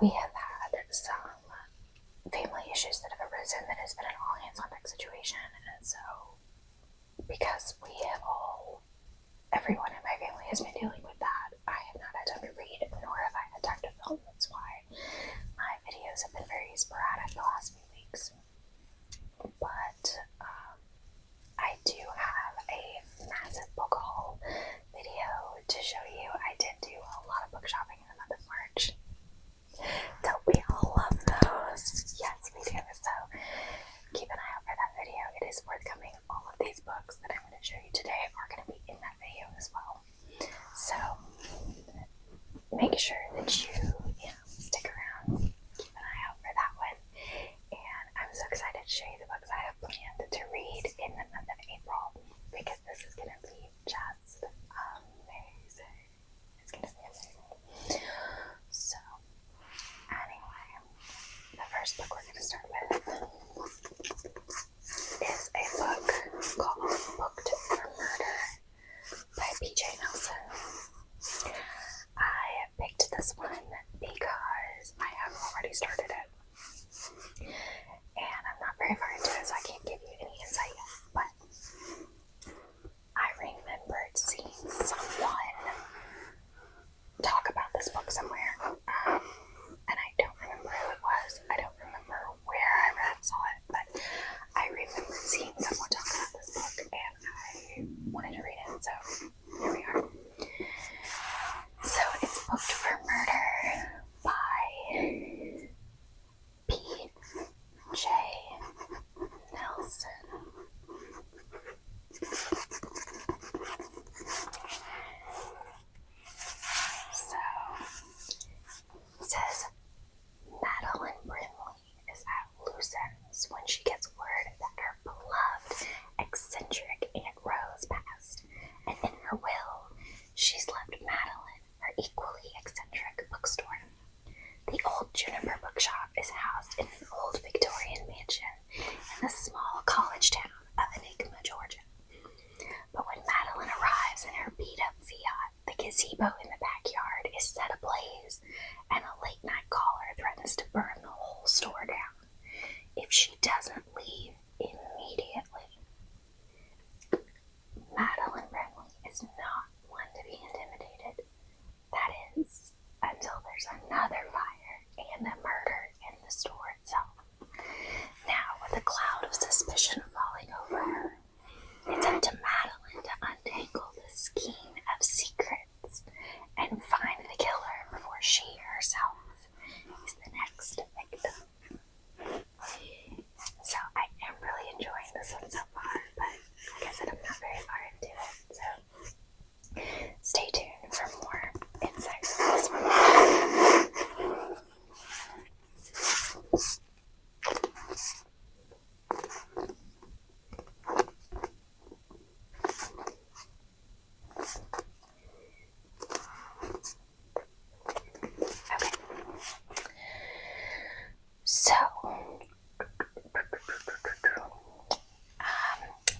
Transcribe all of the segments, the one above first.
we have had some family issues that have arisen that has been an all hands on deck situation, and so because everyone in my family has been dealing with that, I have not had time to read, nor have I had time to film. That's why my videos have been very sporadic the last few weeks. But I do have a massive book haul video to show you. I did do a lot of book shopping in the month of March. Don't we all love those? Yes, we do. So keep an eye out for that video. It is forthcoming. All of these books that I'm going to show you today are going to be in that video as well. So make sure that you stick around. Keep an eye out for that one. And I'm so excited to show you the books I have planned to read in the month of April, because this is going to be just amazing. It's going to be amazing. So anyway, the first book we're going to start with is a book called Booked for Murder by PJ Nelson. I picked this one because I have already started it, and I'm not very far into it, so I can't give you any insight yet, but I remembered seeing someone talk about this book somewhere, and I don't remember who it was. I don't remember where I saw it, but I remember seeing someone talk about this book, and I wanted to read it, so here we are. So it's Booked for Murder by P.J. Nelson. So it says, Madeline Brinley is at loose ends when she gets word that her beloved, eccentric Aunt Rose passed, and in her will, she's left Madeline her equally eccentric bookstore. The old Juniper Bookshop is housed in an old Victorian mansion in the small college town of Enigma, Georgia. But when Madeline arrives in her beat-up Fiat, the gazebo in the backyard is set ablaze, and a late-night caller threatens to burn the whole store down if she doesn't leave immediately. Madeline Brinley is not one to be intimidated. That is, until there's another fire and a murder in the store itself. Now, with a cloud of suspicion falling over her, it's up to Madeline to untangle the skein of secrets and find the killer before she herself is the next victim. So I am really enjoying this one so far, but like I said, I'm not very far into it, so stay tuned for more insights on this one. Okay. So,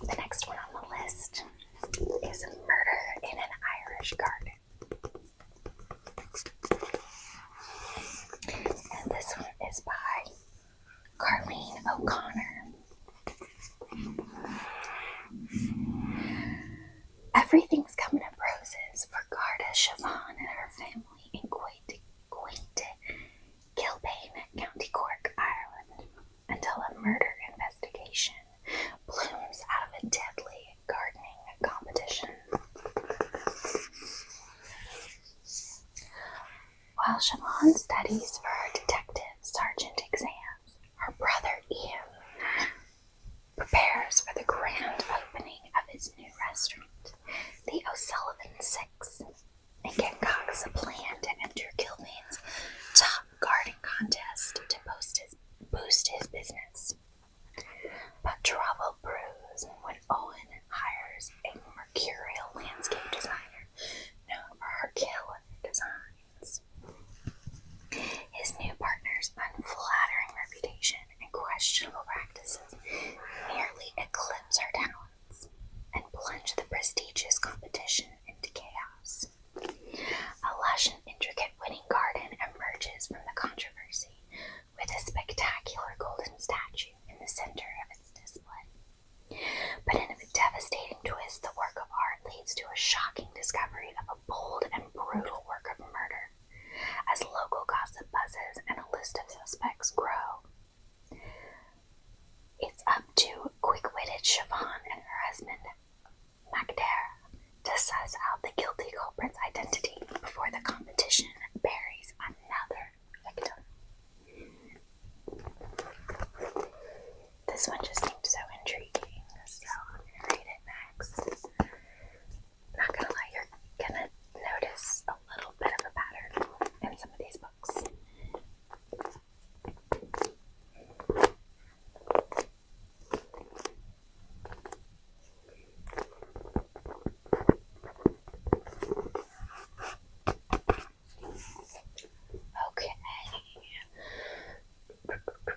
the next one on the list is Murder in an Irish Garden. And this one is by Carleen O'Connor. Everything's coming up roses for Garda Siobhan and her family in quaint Kilbane, County Cork, Ireland, until a murder investigation blooms out of a deadly gardening competition. While Siobhan studies for her detective sergeant exams, her brother Ian prepares for the grand opening of his new restaurant, the O'Sullivan Six, and concocts a plan to enter Kilbane's top garden contest to boost his business. But trouble brews when Owen hires a mercurial landscape designer known for her killer designs. His bold and brutal work of murder. As local gossip buzzes and a list of suspects grow, it's up to quick-witted Siobhan and her husband, Magdera, to suss out the guilty culprit's identity before the competition buries another victim. This one just seemed so intriguing, so I'm going to read it next. Not gonna lie, you're gonna notice a little bit of a pattern in some of these books.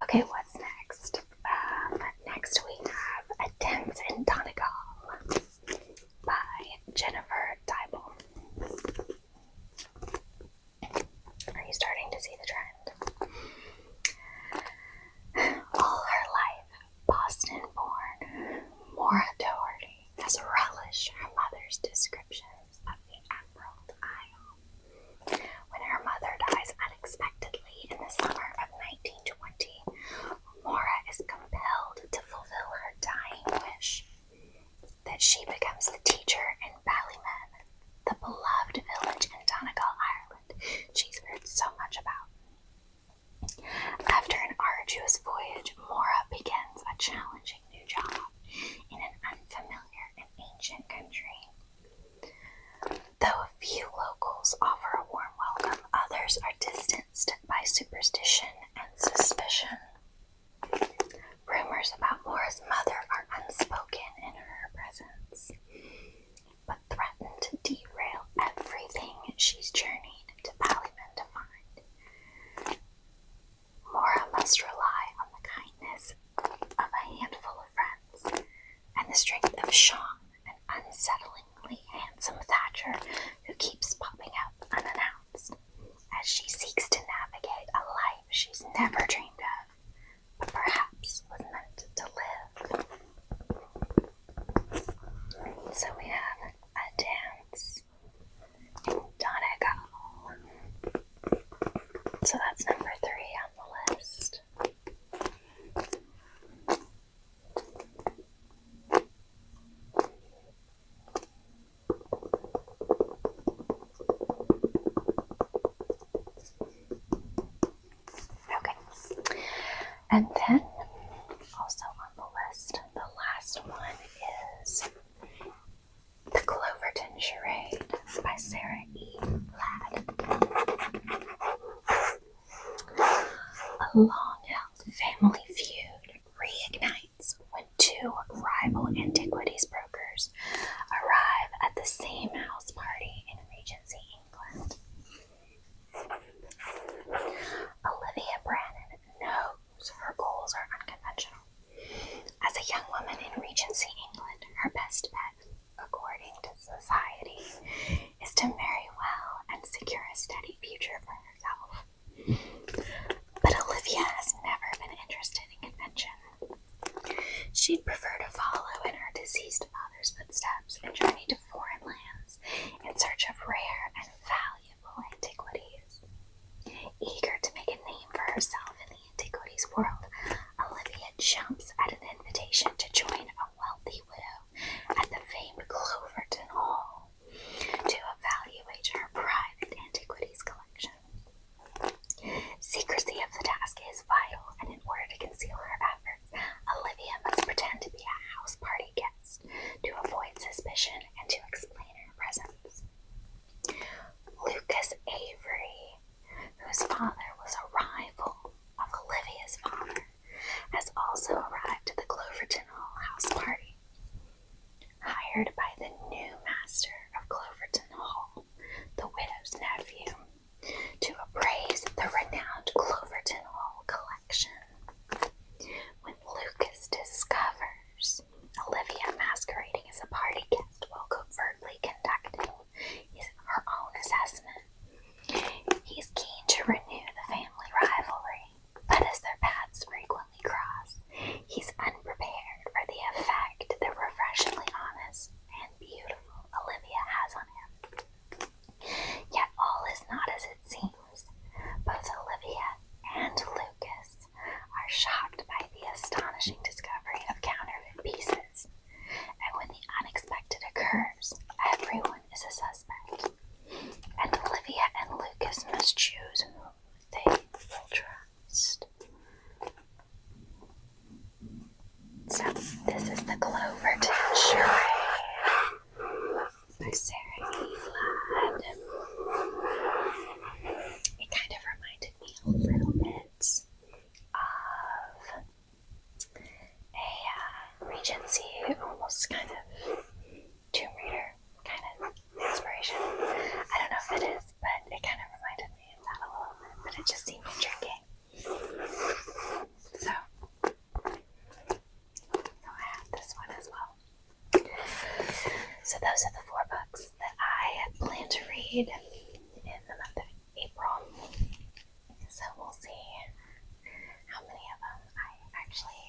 Okay, what's next? Next we have A Dance in Donegal by Jennifer Dybel. Are you starting to see the trend? All her life, Boston-born Maura Doherty has relished her mother's descriptions of the Emerald Isle. When her mother dies unexpectedly in the summer of 1920, Maura is compelled to fulfill her dying wish that she becomes the teacher in Ballymun, the beloved village in Donegal, Ireland she's heard so much about. After an arduous voyage, Maura begins a challenging new job in an unfamiliar and ancient country. Though a few locals offer a warm welcome, others are distanced by superstition and suspicion. Rumors about Maura's mother are unspoken in her presence, but threaten to derail everything she's journeyed to Ballymun to find. Maura must rely on the kindness of a handful of friends and the strength of Sean, an unsettlingly handsome Thatcher who keeps popping up unannounced, as she seeks to navigate a life she's never dreamed of, but perhaps was meant to live. So we have A Dance in Donegal. So that's number 3 on the list. Okay. And then, also on the list, the last one is The Cloverton Charade by Sarah E. Ladd. A long-held family feud reignites when two rival antiquities brokers arrive at the same house party in Regency, England. Olivia Brannan knows her goals are unconventional. As a young woman in Regency, England, her best bet, according to society, is to marry well and secure a steady future for herself. But Olivia has guess must choose who they will trust. So this is the Clover Charade by Sarah E. Ladd. It kind of reminded me a little bit of a Regency, almost kind of Tomb Raider kind of inspiration. I don't know if it is, but it kind of reminded me of that a little bit, but it just seemed intriguing. So I have this one as well. So those are the 4 books that I plan to read in the month of April. So we'll see how many of them I actually